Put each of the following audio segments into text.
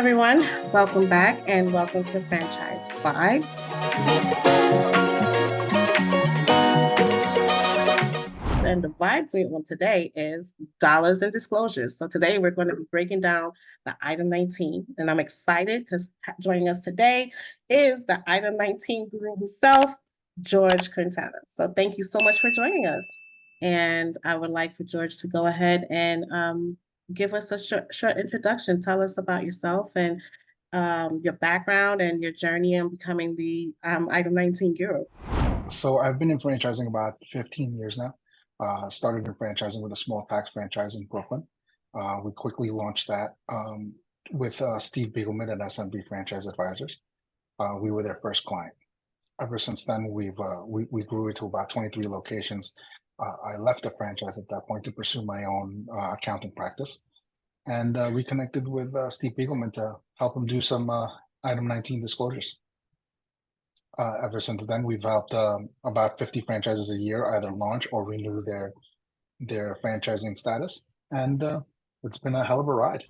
everyone. Welcome back and welcome to Franchise Vibes. And the vibes we want today is dollars and disclosures. So today we're going to be breaking down the item 19, and I'm excited because joining us today is the item 19 guru himself, Jorge Quintana. So thank you so much for joining us. And I would like for George to go ahead and give us a short introduction. Tell us about yourself and your background and your journey in becoming the item 19 guru. So I've been in franchising about 15 years now. Started in franchising with a small tax franchise in Brooklyn. We quickly launched that with Steve Biegelman at SMB Franchise Advisors. We were their first client. Ever since then, we grew it to about 23 locations. I left the franchise at that point to pursue my own accounting practice, and reconnected with Steve Biegelman to help him do some item 19 disclosures. Ever since then, we've helped about 50 franchises a year either launch or renew their franchising status, and it's been a hell of a ride.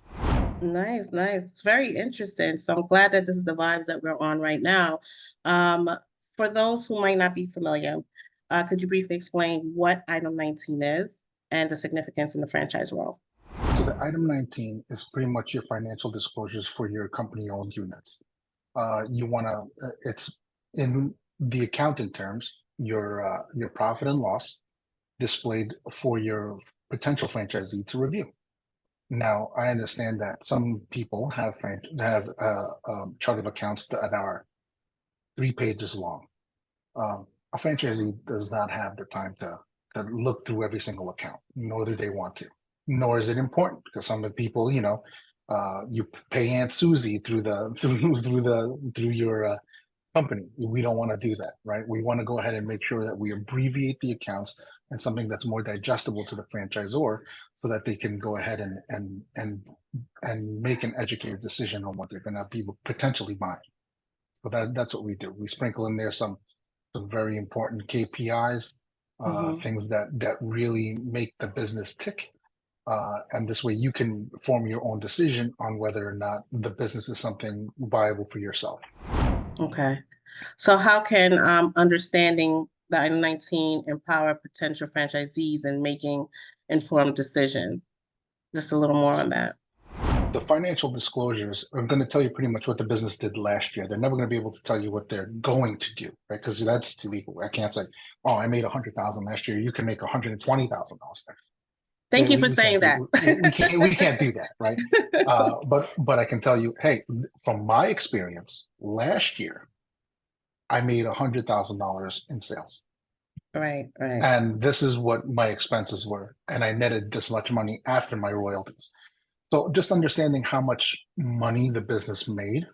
Nice, nice. It's very interesting. So I'm glad that this is the vibes that we're on right now. For those who might not be familiar, could you briefly explain what item 19 is and the significance in the franchise world? So the item 19 is pretty much your financial disclosures for your company-owned units. You want to, it's in the accounting terms, your profit and loss displayed for your potential franchisee to review. Now, I understand that some people have chart of accounts that are 3 pages long. A franchisee does not have the time to look through every single account, nor do they want to, nor is it important, because some of the people, you pay Aunt Susie through your company. We don't want to do that, right? We want to go ahead and make sure that we abbreviate the accounts and something that's more digestible to the franchisor, so that they can go ahead and make an educated decision on what they're going to be potentially buying. So that's what we do. We sprinkle in there some very important KPIs, things that really make the business tick. And this way you can form your own decision on whether or not the business is something viable for yourself. Okay. So how can understanding the item 19 empower potential franchisees in making informed decisions? Just a little more on that. The financial disclosures are going to tell you pretty much what the business did last year. They're never going to be able to tell you what they're going to do, right? Because that's illegal. I can't say, oh, I made $100,000 last year. You can make $120,000 next year. Thank you for saying that. We can't do that, right? But I can tell you, hey, from my experience, last year, I made $100,000 in sales. Right. And this is what my expenses were, and I netted this much money after my royalties. So just understanding how much money the business made,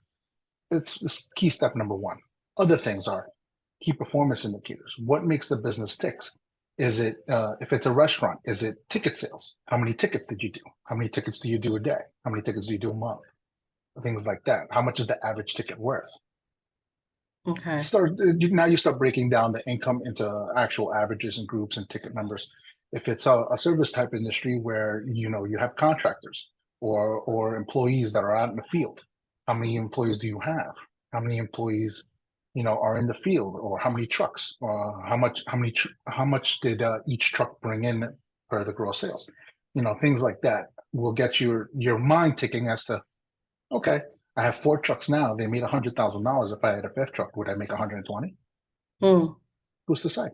it's key step number one. Other things are key performance indicators. What makes the business ticks? Is it, if it's a restaurant, is it ticket sales? How many tickets did you do? How many tickets do you do a day? How many tickets do you do a month? Things like that. How much is the average ticket worth? Okay. Now you start breaking down the income into actual averages and groups and ticket numbers. If it's a service type industry where you have contractors or employees that are out in the field, how many employees do you have? How many employees are in the field, or how many trucks, or how much did each truck bring in per the gross sales? Things like that will get your mind ticking as to, okay, I have 4 trucks now. They made $100,000. If I had a 5th truck, would I make 120? Who's to say?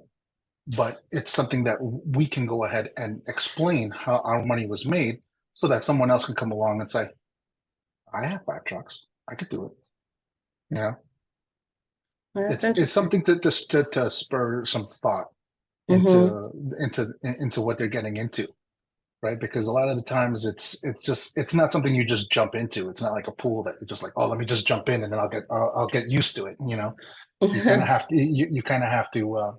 But it's something that we can go ahead and explain how our money was made, so that someone else can come along and say, I have 5 trucks. I could do it. It's something to spur some thought into what they're getting into, right? Because a lot of the times it's not something you just jump into. It's not like a pool that you're just like, oh, let me just jump in and then I'll get used to it. You kind of have to you kind of have to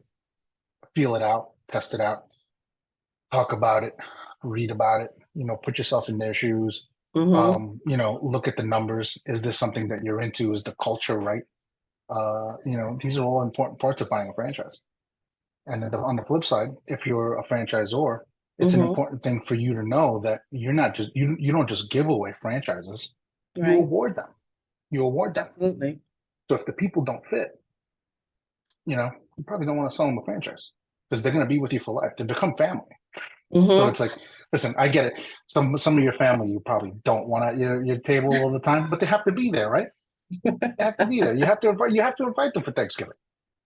feel it out, test it out, talk about it, read about it. Put yourself in their shoes. Look at the numbers. Is this something that you're into? Is the culture right? These are all important parts of buying a franchise. And then on the flip side, if you're a franchisor, it's an important thing for you to know that you're not just you don't just give away franchises. you Right. award them. You award them. Absolutely. So if the people don't fit, you probably don't want to sell them a franchise because they're going to be with you for life. They become family. So Mm-hmm. it's like, listen, I get it. Some of your family you probably don't want at your table all the time, but they have to be there, right? They have to be there. You have to invite them for Thanksgiving.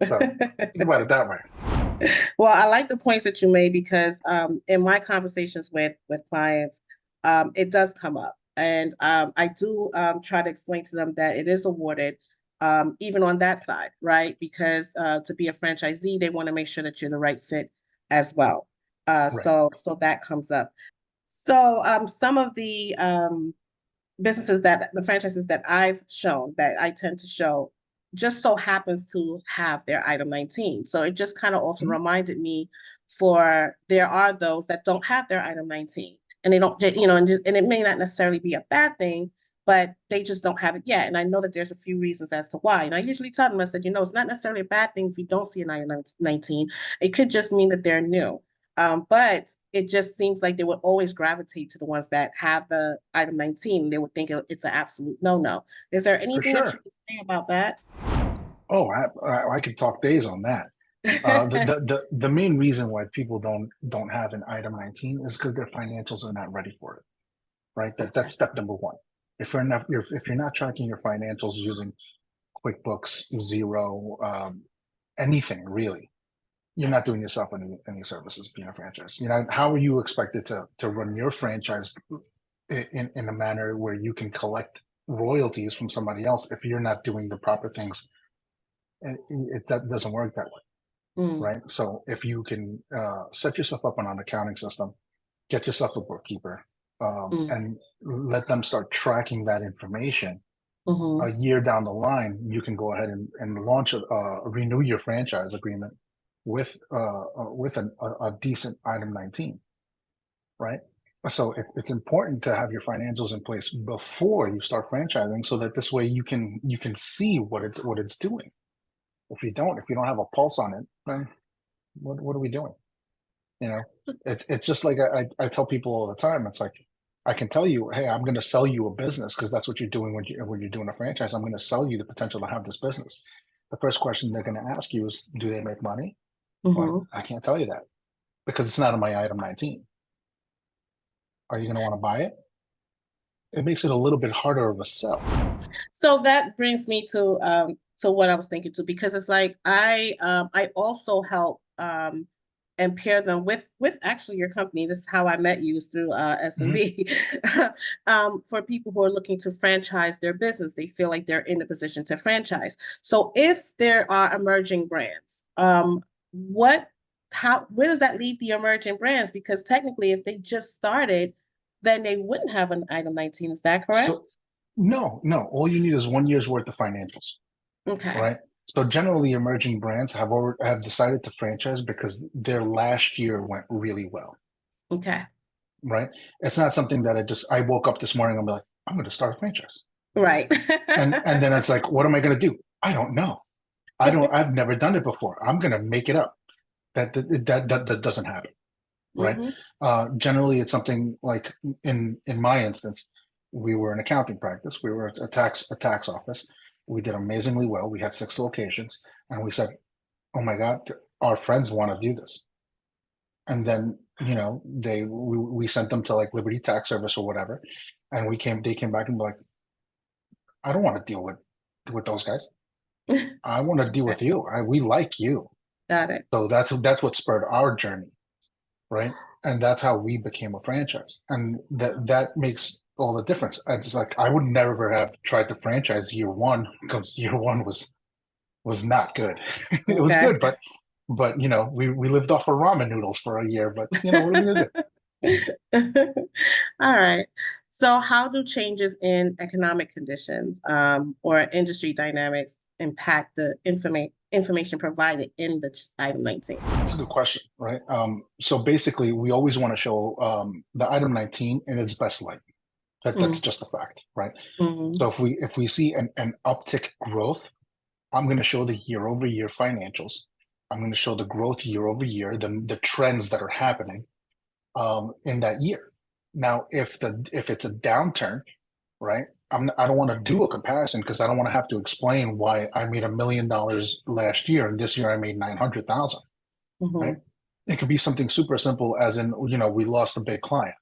So think about it that way. Well, I like the points that you made because in my conversations with clients, it does come up, and I do try to explain to them that it is awarded, even on that side, right? Because to be a franchisee, they want to make sure that you're the right fit as well. Right. So that comes up. So some of the businesses that the franchises that I've shown that I tend to show just so happens to have their item 19. So it just kind of also Mhm. reminded me for there are those that don't have their item 19 and they don't, and it may not necessarily be a bad thing, but they just don't have it yet. And I know that there's a few reasons as to why. And I usually tell them, I said, it's not necessarily a bad thing if you don't see an item 19. It could just mean that they're new. But it just seems like they would always gravitate to the ones that have the item 19. They would think it's an absolute no-no. Is there For anything that you sure. can say about that? Oh, I could talk days on that. The main reason why people don't have an item 19 is because their financials are not ready for it. Right. That's step number one. If you're not tracking your financials using QuickBooks, Zero, anything really, you're not doing yourself any services being a franchise. How are you expected to run your franchise in a manner where you can collect royalties from somebody else if you're not doing the proper things? And that doesn't work that way, Mm, right? So if you can set yourself up on an accounting system, get yourself a bookkeeper, mm, and let them start tracking that information. A mhm, year down the line, you can go ahead and launch renew your franchise agreement with a decent item 19, right? So it's important to have your financials in place before you start franchising, so that this way you can see what it's doing. If you don't have a pulse on it, then what are we doing? You know, it's just like I tell people all the time. It's like I can tell you, hey, I'm going to sell you a business because that's what you're doing when you're doing a franchise. I'm going to sell you the potential to have this business. The first question they're going to ask you is, do they make money? Well, mhm. I can't tell you that because it's not on my item 19. Are you going to want to buy it? It makes it a little bit harder of a sell. So that brings me to what I was thinking too, because it's like I also help and pair them with actually your company. This is how I met you, is through Mhm. SMB. For people who are looking to franchise their business, they feel like they're in a position to franchise. So if there are emerging brands, what how where does that leave the emerging brands? Because technically, if they just started, then they wouldn't have an item 19. Is that correct? So no, no. All you need is 1 year's worth of financials, Okay. right? So generally, emerging brands have decided to franchise because their last year went really well, Okay. right? It's not something that I woke up this morning and be like, I'm going to start a franchise, Right. and then it's like, what am I going to do? I don't know. I've never done it before. I'm going to make it up. That doesn't happen, right? Hmm. Generally, it's something like in my instance, we were an accounting practice. We were a tax office. We did amazingly well. We had 6 locations, and we said, "Oh my God, our friends want to do this." And then we sent them to like Liberty Tax Service or whatever, and they came back and were like, "I don't want to deal with those guys. I want to deal Okay. with you. We like you." Got it. So that's what spurred our journey, right? And that's how we became a franchise, and that makes all the difference. I just like I would never have tried to franchise year one because year one was not good. It was Okay. good, but we lived off of ramen noodles for a year. But what are we gonna do? All right. So how do changes in economic conditions or industry dynamics impact the information provided in the item 19? That's a good question, right? So basically, we always want to show the item 19 in its best light. That's just a fact, right? Mm-hmm. So if we see an uptick growth, I'm going to show the year over year financials. I'm going to show the growth year over year, the trends that are happening in that year. Now, if it's a downturn, right? I don't want to do a comparison because I don't want to have to explain why I made $1 million last year and this year I made 900,000. Right? Mhm. It could be something super simple, as in, we lost a big client,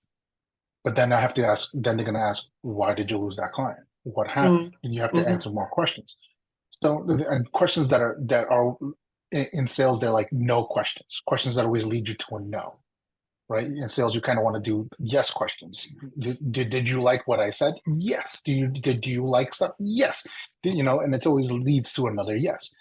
but then I have to ask. Then they're going to ask, why did you lose that client? What happened? Mm. And you have to Mhm. answer more questions. So, and questions that are in sales, they're like no questions. Questions that always lead you to a no. Right? In sales, you kind of want to do yes questions. Did you like what I said? Yes. Did you like stuff? Yes. And it always leads to another yes.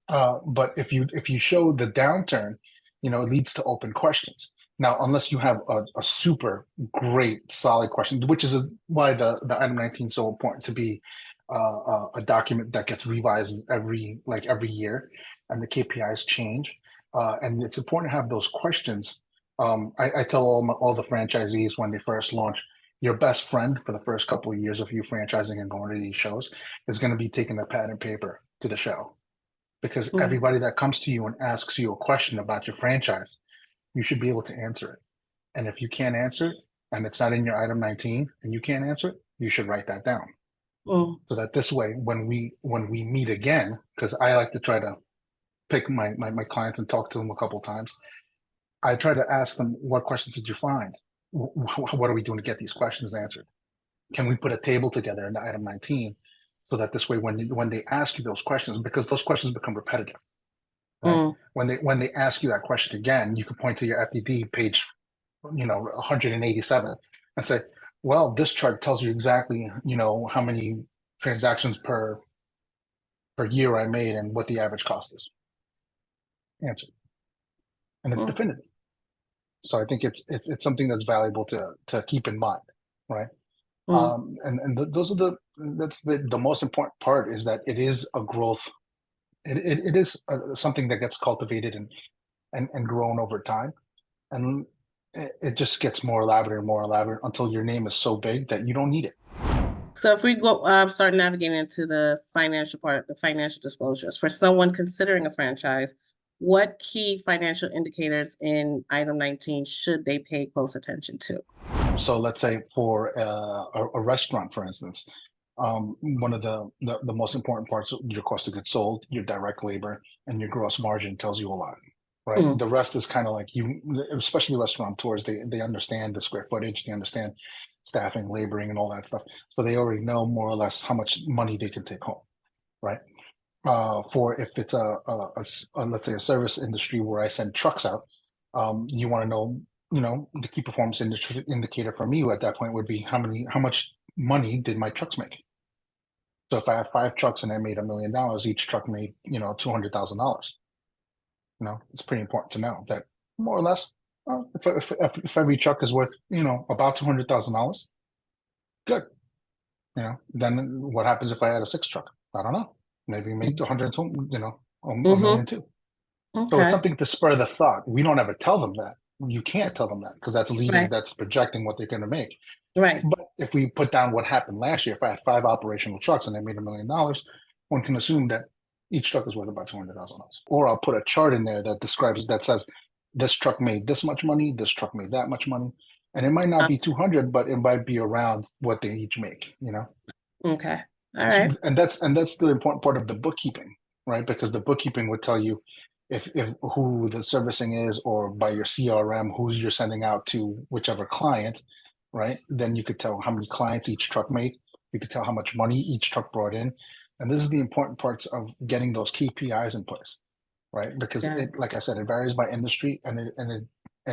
But if you show the downturn, it leads to open questions. Now, unless you have a super great solid question, which is why the item 19 is so important to be a document that gets revised every year, and the KPIs change. And it's important to have those questions. I tell all the franchisees when they first launch, your best friend for the first couple of years of you franchising and going to these shows is going to be taking a pad and paper to the show, because Mm. everybody that comes to you and asks you a question about your franchise, you should be able to answer it. And if you can't answer it and it's not in your item 19 and you can't answer it, you should write that down. Mm. So that this way, when we meet again, because I like to try to pick my clients and talk to them a couple times, I try to ask them, what questions did you find? What are we doing to get these questions answered? Can we put a table together in the item 19 so that this way, when they ask you those questions, because those questions become repetitive, right? Mm. When they ask you that question again, you can point to your FDD page, 187, and say, well, this chart tells you exactly, how many transactions per year I made and what the average cost is. Answer. And it's Mm. definitive. So I think it's something that's valuable to keep in mind, right? Mm. Those are that's the most important part, is that it is a growth. It is something that gets cultivated and grown over time, and it just gets more elaborate and more elaborate until your name is so big that you don't need it. So if we go start navigating into the financial part, the financial disclosures for someone considering a franchise, what key financial indicators in item 19 should they pay close attention to? So let's say for a restaurant, for instance, one of the most important parts, your cost of goods sold, your direct labor, and your gross margin tells you a lot, right? Mm. The rest is kind of like, especially restaurateurs, they understand the square footage, they understand staffing, laboring, and all that stuff. So they already know more or less how much money they can take home, right? For if it's let's say a service industry where I send trucks out, you want to know, the key performance indicator for me at that point would be how much money did my trucks make? So if I have 5 trucks and I made $1 million, each truck made, $200,000. It's pretty important to know that, more or less, well, if every truck is worth, about $200,000, good. Then what happens if I had a 6 truck? I don't know. Maybe make 102, a million Mm-hmm. too. So it's Okay. something to spur the thought. We don't ever tell them that. You can't tell them that, because Right. that's projecting what they're going to make. Right. But if we put down what happened last year, if I had 5 operational trucks and I made $1 million, one can assume that each truck is worth about $200,000. Or I'll put a chart in there that says this truck made this much money, this truck made that much money, and it might not be 200, but it might be around what they each make. Okay. All right. And that's the important part of the bookkeeping, right? Because the bookkeeping would tell you if who the servicing is, or by your CRM who you're sending out to whichever client, right? Then you could tell how many clients each truck made. You could tell how much money each truck brought in. And this is the important parts of getting those KPIs in place, right? Because Yeah. like I said, it varies by industry, and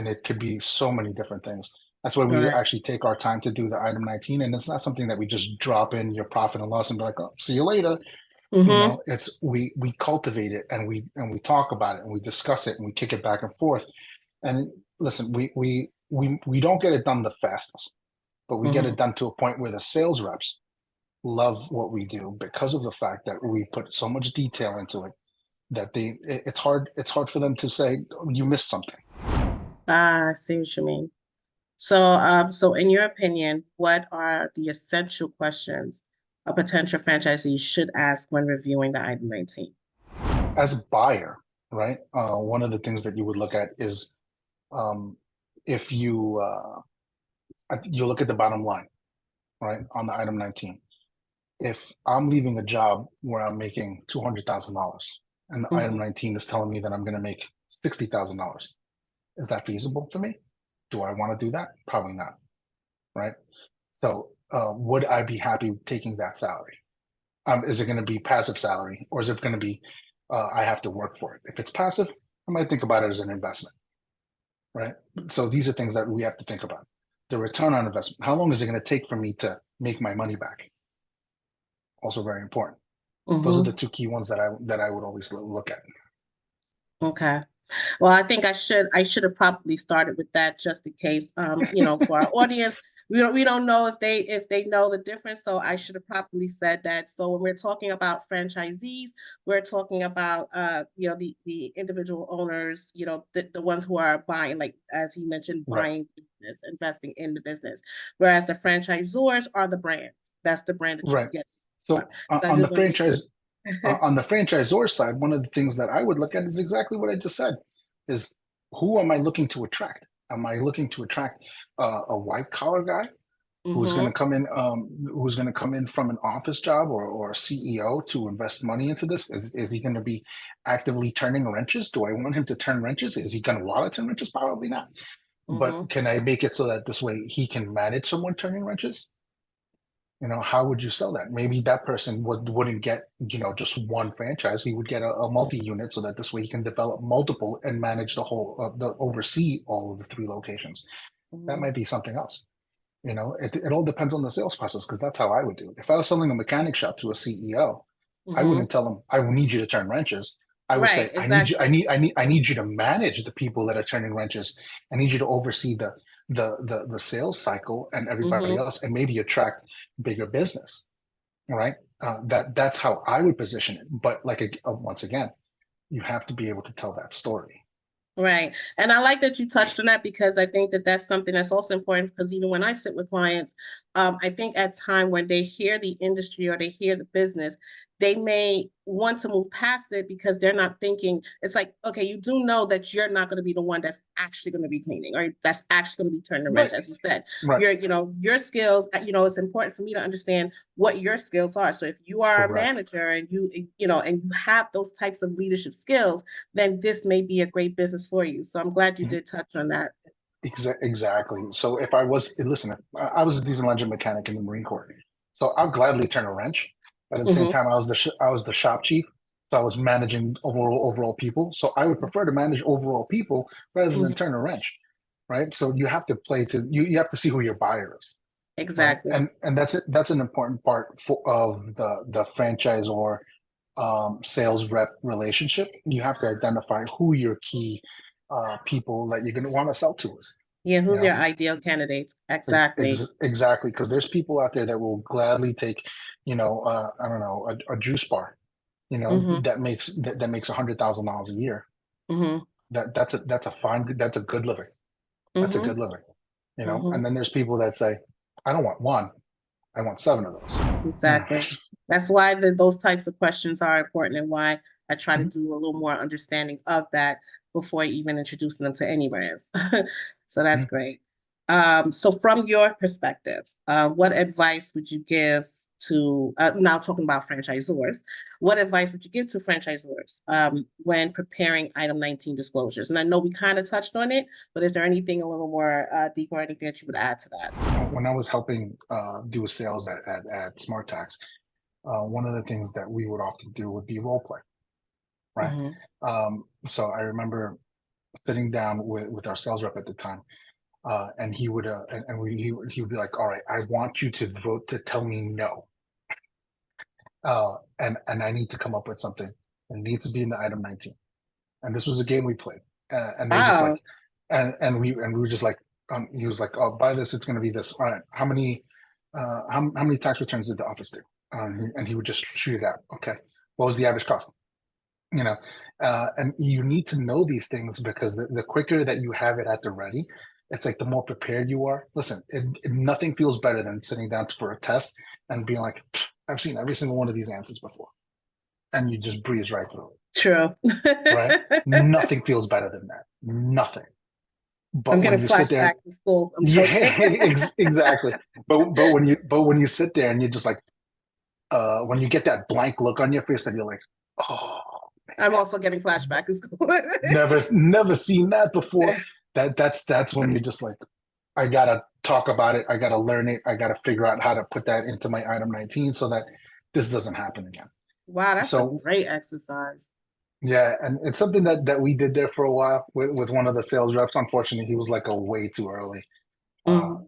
it could be so many different things. That's why All we right. actually take our time to do the item 19, and it's not something that we just drop in your profit and loss and be like, oh, see you later. Mm-hmm. It's we cultivate it, and we talk about it, and we discuss it, and we kick it back and forth. And listen, we don't get it done the fastest, but we get Mm-hmm. it done to a point where the sales reps love what we do, because of the fact that we put so much detail into it, that it's hard for them to say, oh, you missed something. I see what you mean. So, so in your opinion, what are the essential questions a potential franchisee should ask when reviewing the item 19? As a buyer, right? One of the things that you would look at is, um, if you look at the bottom line, right, on the item 19. if I'm leaving a job where I'm making $200,000 and the item 19 is telling me that I'm going to make $60,000, is that feasible for me? Do I want to do that? Probably not, right? So, would I be happy taking that salary? Is it going to be passive salary, or is it going to be I have to work for it? If it's passive, I might think about it as an investment, right? So these are things that we have to think about. The return on investment. How long is it going to take for me to make my money back? Also very important. Those are the two key ones that I would always look at. Okay. Well, I think I should have probably started with that just in case, for our audience, we don't know if they know the difference. So I should have probably said that. So when we're talking about franchisees, we're talking about the individual owners, the ones who are buying, like as he mentioned, Right. buying business, investing in the business, whereas the franchisors are the brands. That's the brand that you Right. get. So I just want to make sure. on the franchisor side, one of the things that I would look at is exactly what I just said: is who am I looking to attract? Am I looking to attract a white collar guy who's going to Mm-hmm. come in from an office job or a CEO to invest money into this? Is he going to be actively turning wrenches? Do I want him to turn wrenches? Is he going to want to turn wrenches? Probably not. But Mm-hmm. can I make it so that this way he can manage someone turning wrenches? How would you sell that? Maybe that person wouldn't get, just one franchise. He would get a multi-unit so that this way he can develop multiple and manage oversee all of the 3 locations. That Mm-hmm. might be something else. It all depends on the sales process, because that's how I would do it. If I was selling a mechanic shop to a CEO, I Mm-hmm. wouldn't tell him, I will need you to turn wrenches. I would Right, say, exactly. I need you to manage the people that are turning wrenches. I need you to oversee the sales cycle and everybody Mm-hmm. else, and maybe attract bigger business. Right? That's how I would position it. But once again, you have to be able to tell that story. Right. And I like that you touched on that because I think that that's something that's also important because even when I sit with clients, I think at time when they hear the industry or they hear the business, they may want to move past it because they're not thinking it's like, okay, you do know that you're not going to be the one that's actually going to be cleaning or that's actually going to be turning the wrench, Right. as you said. Right. Your skills, it's important for me to understand what your skills are. So if you are a Correct. manager and you have those types of leadership skills, then this may be a great business for you. So I'm glad you did touch on that. Exactly. So if I was, listen, I was a diesel engine mechanic in the Marine Corps, so I'll gladly turn a wrench. But at the same Mm-hmm. time, I was the shop chief, so I was managing overall people. So I would prefer to manage overall people rather than Mm-hmm. turn a wrench, right? So you have to you have to see who your buyer is, right? Exactly. And that's it. That's an important part of the franchise or sales rep relationship. You have to identify who your key people that you're going to want to sell to is. Yeah, You who's your know, ideal candidate? Exactly. exactly, because there's people out there that will gladly take, I don't know, a juice bar, Mm-hmm. that makes $100,000 a year. Mm-hmm. That's a good living. That's a Mm-hmm. good living. Mm-hmm. And then there's people that say, I don't want one, I want 7 of those. Exactly. That's why those types of questions are important and why I try to Mhm. do a little more understanding of that before even introducing them to any brands. So that's Mhm. great. So from your perspective, what advice would you give to now talking about franchisors, what advice would you give to franchisors when preparing item 19 disclosures? And I know we kind of touched on it, but is there anything a little more deep or anything that you would add to that? When I was helping do sales at Smart Tax, one of the things that we would often do would be role play, right? Mm-hmm. So I remember sitting down with our sales rep at the time, and he would he would be like, "All right, I want you to vote to tell me no, and I need to come up with something. It needs to be in the item 19." And this was a game we played, and we're just like, Oh, and we were just like, he was like, "Oh, by this, it's going to be this. All right, how many tax returns did the office do?" And he would just shoot it out. Okay, what was the average cost? And you need to know these things because the quicker that you have it at the ready, it's like the more prepared you are. Listen, nothing feels better than sitting down for a test and being like, I've seen every single one of these answers before, and you just breeze right through it, true. right? Nothing feels better than that. Nothing. I'm But getting when you sit there, flashback to school. I'm yeah, joking. exactly. But when you sit there and you're just like, when you get that blank look on your face that you're like, oh, I'm also getting flashbacks. never seen that before. That's when you're just like, I gotta talk about it. I gotta learn it. I gotta figure out how to put that into my item 19 so that this doesn't happen again. Wow, that's a So great exercise. yeah, and it's something that we did there for a while with one of the sales reps. Unfortunately, he was like a way too early. Uh, Mhm.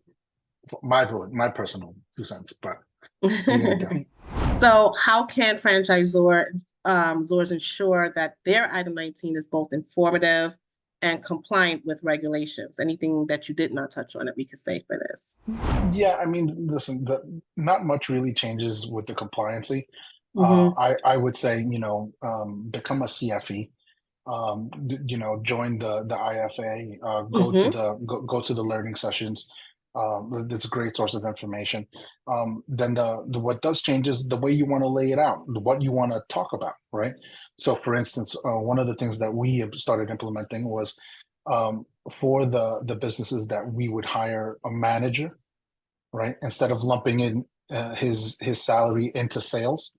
my personal 2 cents, but what are you gonna do? So, how can franchisors ensure that their item 19 is both informative and compliant with regulations? Anything that you did not touch on that we could say for this? Yeah, I mean, listen, not much really changes with the compliancy. Mm-hmm. I would say, become a CFE. Join the IFA. Mm-hmm. Go to the learning sessions. That's a great source of information. Then the what does change is the way you want to lay it out, what you want to talk about, right? So, for instance, one of the things that we have started implementing was for the businesses that we would hire a manager, right? Instead of lumping in his salary into sales,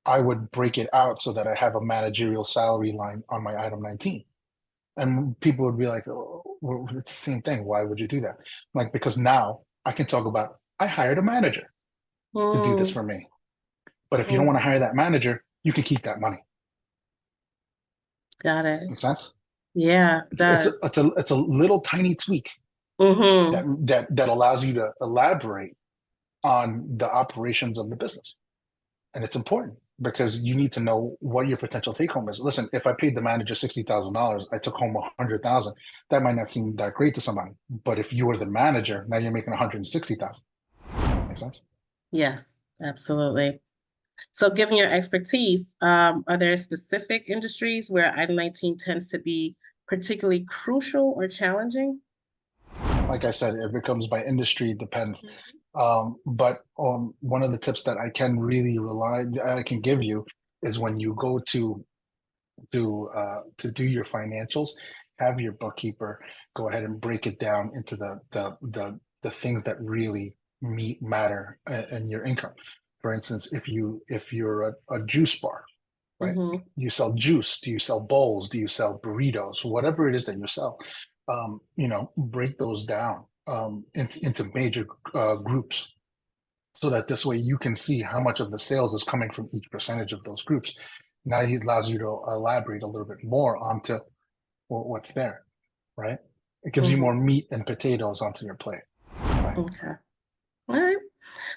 I would break it out so that I have a managerial salary line on my item 19. And people would be like, oh, well, it's the same thing. Why would you do that? Like, because now I can talk about, I hired a manager to do this Mm, for me. But if you don't want to mm, hire that manager, you can keep that money. got it. Make sense? Yeah, it does. It's a little tiny tweak Mm-hmm. that allows you to elaborate on the operations of the business. And it's important because you need to know what your potential take home is. Listen, if I paid the manager $60,000, I took home 100,000. That might not seem that great to somebody, but if you were the manager, now you're making 160,000. Make sense? Yes, absolutely. So, given your expertise, are there specific industries where item 19 tends to be particularly crucial or challenging? Like I said, it becomes by industry, it depends. But one of the tips that I can give you is when you go to do your financials, have your bookkeeper go ahead and break it down into the things that really matter in your income. For instance, if you're a juice bar, right? Mm-hmm. You sell juice. Do you sell bowls? Do you sell burritos? Whatever it is that you sell, break those down into major groups so that this way you can see how much of the sales is coming from each percentage of those groups. Now it allows you to elaborate a little bit more onto what's there, right? It gives you more Mm-hmm. meat and potatoes onto your plate, right? Okay. All right.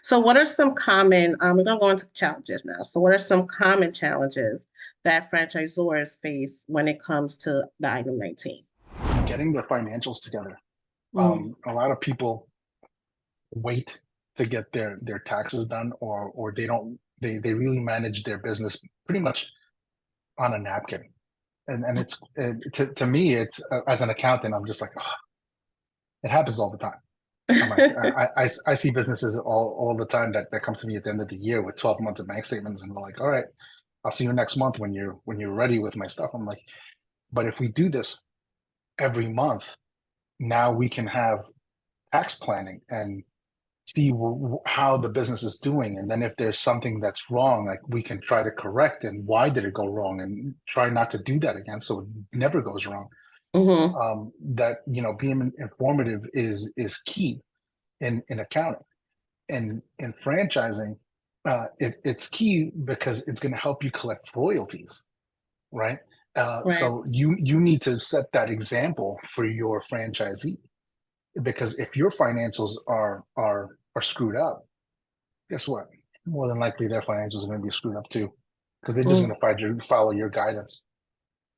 So, what are some common, we're going to go into challenges now. So, what are some common challenges that franchisors face when it comes to the item 19? Getting their financials together. Mm, A lot of people wait to get their taxes done, or they really manage their business pretty much on a napkin. And it's to me, it's as an accountant, I'm just like, oh, it happens all the time. I'm like, I see businesses all the time that come to me at the end of the year with 12 months of bank statements, and they're like, all right, I'll see you next month when you're ready with my stuff. I'm like, but if we do this every month, now we can have tax planning and see how the business is doing, and then if there's something that's wrong, like we can try to correct and why did it go wrong, and try not to do that again so it never goes wrong. mm-hmm. That being informative is key in accounting. And in franchising, it's key because it's going to help you collect royalties, right? Right. So you need to set that example for your franchisee, because if your financials are screwed up, guess what? More than likely their financials are going to be screwed up too, because they're just going Mm, to follow your guidance.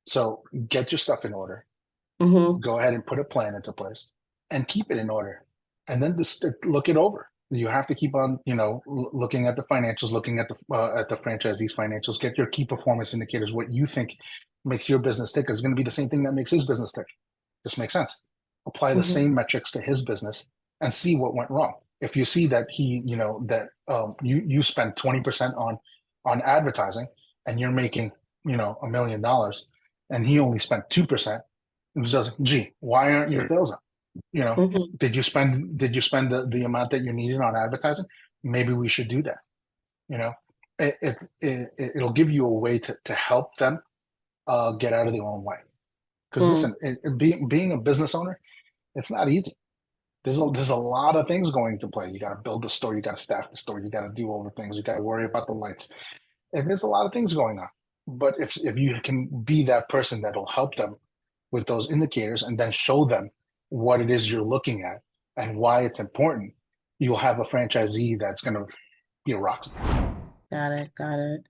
So get your stuff in order. mm-hmm. Go ahead and put a plan into place and keep it in order, and then just look it over. You have to keep on looking at the financials, looking at the franchisee's financials. Get your key performance indicators. What you think makes your business tick is going to be the same thing that makes his business tick. Just makes sense. Apply the Mm-hmm. same metrics to his business and see what went wrong. If you see that you spend 20% on advertising, and you're making $1 million, and he only spent 2%. It was just, gee, why aren't your sales up? You know, Mm-hmm. did you spend the amount that you needed on advertising? Maybe we should do that. You know, it'll give you a way to help them get out of their own way. Because Mm, listen, being a business owner, it's not easy. There's a lot of things going into play. You got to build the store, you got to staff the store, you got to do all the things, you got to worry about the lights, and there's a lot of things going on. But if you can be that person that'll help them with those indicators and then show them what it is you're looking at and why it's important, you'll have a franchisee that's going to be a rock star. got it, got it.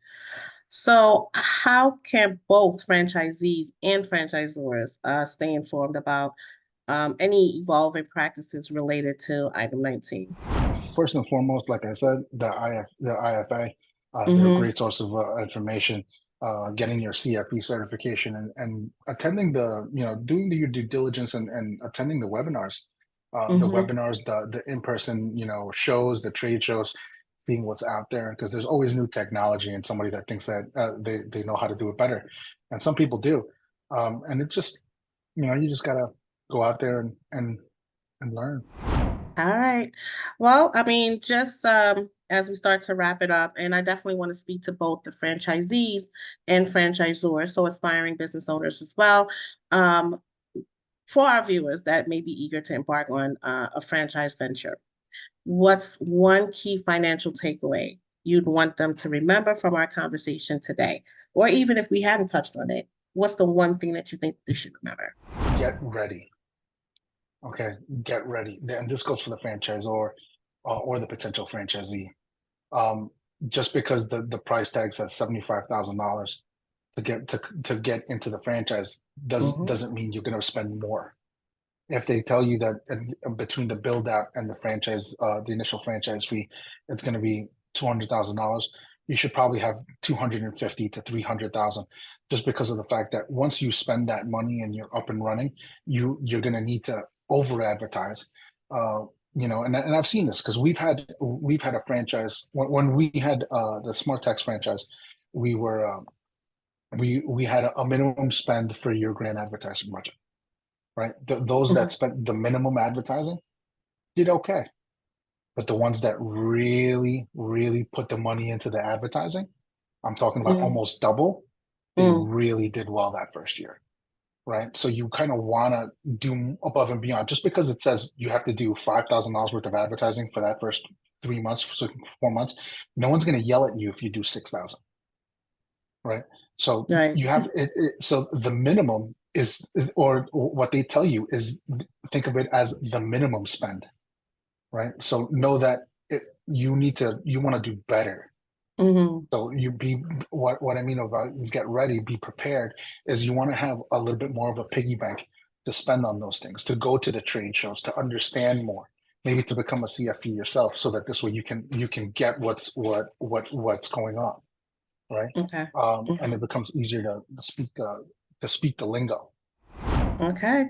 So, how can both franchisees and franchisors stay informed about any evolving practices related to item 19? First and foremost, like I said, the IFA, they're a Mm-hmm. great source of information. Getting your CFE certification and attending doing your due diligence and attending the Mm-hmm. webinars, the in person, shows, the trade shows, seeing what's out there because there's always new technology and somebody that thinks that they know how to do it better, and some people do, and it's just you just gotta go out there and learn. All right. Well, I mean, just as we start to wrap it up, and I definitely want to speak to both the franchisees and franchisors, so aspiring business owners as well. Um, for our viewers that may be eager to embark on a franchise venture, what's one key financial takeaway you'd want them to remember from our conversation today? Or even if we hadn't touched on it, what's the one thing that you think they should remember? Get ready. Okay, get ready. And this goes for the franchisor or the potential franchisee. Um, just because the price tag's at $75,000 to get into the franchise Hmm. doesn't mean you're going to spend more. If they tell you that between the build out and the initial franchise fee, it's going to be $200,000, you should probably have 250 to 300,000, just because of the fact that once you spend that money and you're up and running, you're going to need to over advertise. Uh, and I've seen this because we've had a franchise when we had the Smart Tax franchise, we were we had a minimum spend for your grand advertising budget, right? Those that Hmm. spent the minimum advertising did okay. But the ones that really, really put the money into the advertising, I'm talking about Hmm. almost double, they Hmm. really did well that first year, right? So you kind of want to do above and beyond. Just because it says you have to do $5,000 worth of advertising for that first 3 months, 4 months, no one's going to yell at you if you do 6,000, right? So Right. you have it, so the minimum or what they tell you is, think of it as the minimum spend, right? So know that you want to do better. Hmm. So what I mean about is get ready, be prepared, is you want to have a little bit more of a piggy bank to spend on those things, to go to the trade shows, to understand more, maybe to become a CFE yourself, so that this way you can get what's going on, right? Okay. And Hmm. it becomes easier to speak the lingo. Okay.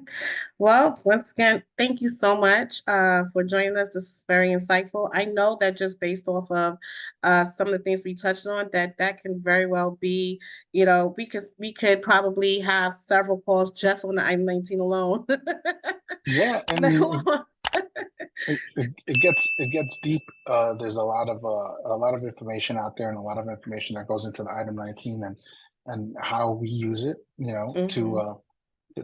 Well, once again, thank you so much for joining us. This is very insightful. I know that just based off of some of the things we touched on, that can very well be, we could probably have several calls just on the I-19 alone. Yeah, I mean, it gets deep. There's a lot of information out there and a lot of information that goes into the item 19 and how we use it, Hmm.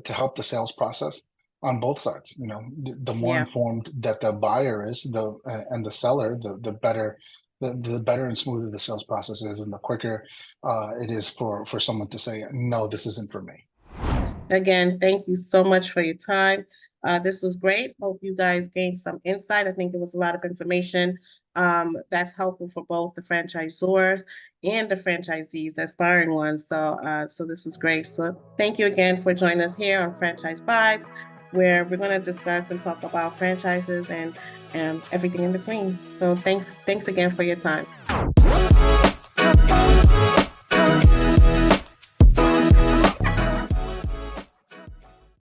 to help the sales process on both sides. The more Yeah. informed that the buyer is, and the seller, the better. The better and smoother the sales process is, and the quicker it is for someone to say, no, this isn't for me. Again, thank you so much for your time. This was great. Hope you guys gained some insight. I think it was a lot of information that's helpful for both the franchisors and the franchisees, the aspiring ones. So this was great. So thank you again for joining us here on Franchise Vibes, where we're going to discuss and talk about franchises and everything in between. So thanks again for your time.